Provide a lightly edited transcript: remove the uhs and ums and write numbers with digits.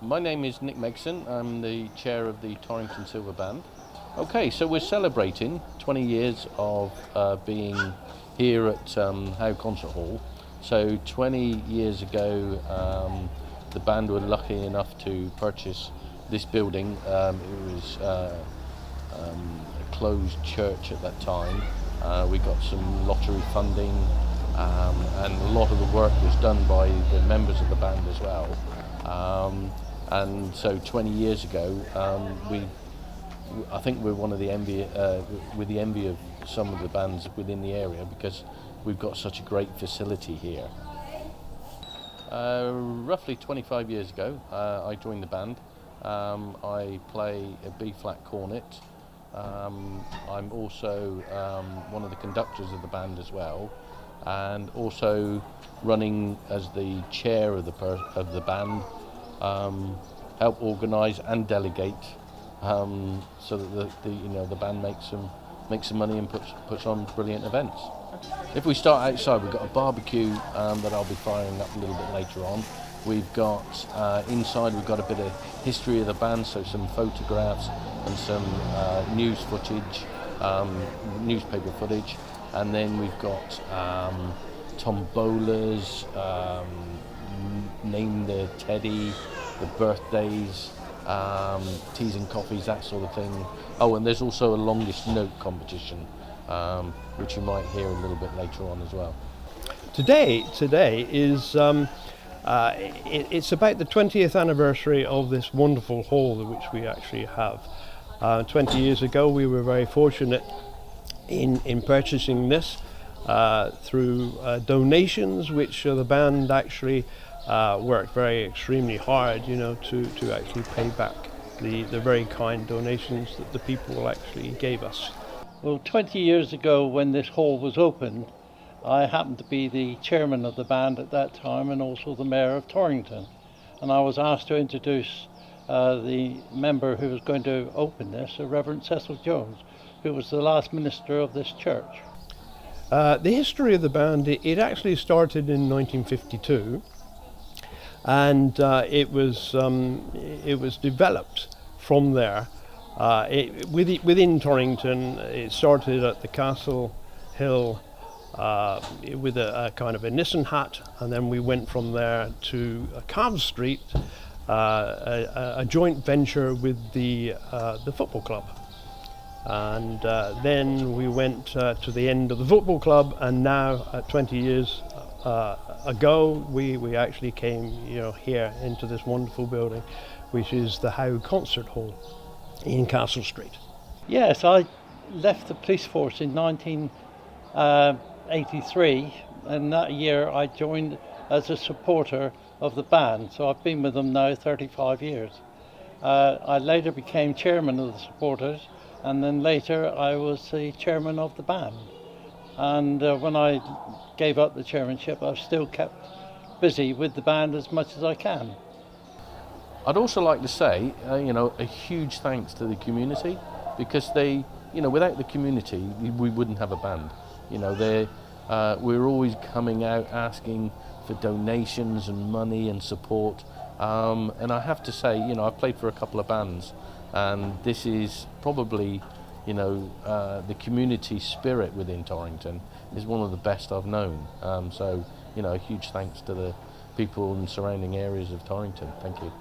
My name is Nick Megson. I'm the chair of the Torrington Silver Band. Okay, so we're celebrating 20 years of being here at Howe Concert Hall. So 20 years ago, the band were lucky enough to purchase this building. It was a closed church at that time. We got some lottery funding, and a lot of the work was done by the members of the band as well. And so 20 years ago, I think we're one of the envy of some of the bands within the area because we've got such a great facility here. Roughly 25 years ago, I joined the band. I play a B-flat cornet. I'm also one of the conductors of the band as well, and also running as the chair of the band. Help organise and delegate, so that the band makes some money and puts on brilliant events. If we start outside, we've got a barbecue that I'll be firing up a little bit later on. We've got inside, we've got a bit of history of the band, so some photographs and some news footage, newspaper footage, and then we've got tombolas, name the Teddy, the birthdays, teas and coffees, that sort of thing. Oh, and there's also a longest note competition, which you might hear a little bit later on as well. Today is it's about the 20th anniversary of this wonderful hall which we actually have. 20 years ago, we were very fortunate in purchasing this through donations, which the band actually worked very extremely hard, to actually pay back the very kind donations that the people actually gave us. Well, 20 years ago when this hall was opened, I happened to be the chairman of the band at that time and also the mayor of Torrington. And I was asked to introduce the member who was going to open this, Reverend Cecil Jones, who was the last minister of this church. The history of the band, it actually started in 1952. And it was developed from there. Within Torrington, it started at the Castle Hill with a kind of a Nissan hat, and then we went from there to Calve Street, a joint venture with the football club. And then we went to the end of the football club, and now 20 years ago we actually came here into this wonderful building, which is the Howe Concert Hall in Castle Street. Yes, I left the police force in 1983, and that year I joined as a supporter of the band, so I've been with them now 35 years. I later became chairman of the supporters, and then later I was the chairman of the band. And when I gave up the chairmanship, I've still kept busy with the band as much as I can. I'd also like to say, a huge thanks to the community, because they, without the community, we wouldn't have a band. We're always coming out asking for donations and money and support. And I have to say, I've played for a couple of bands, and this is probably, the community spirit within Torrington is one of the best I've known. So, a huge thanks to the people in surrounding areas of Torrington. Thank you.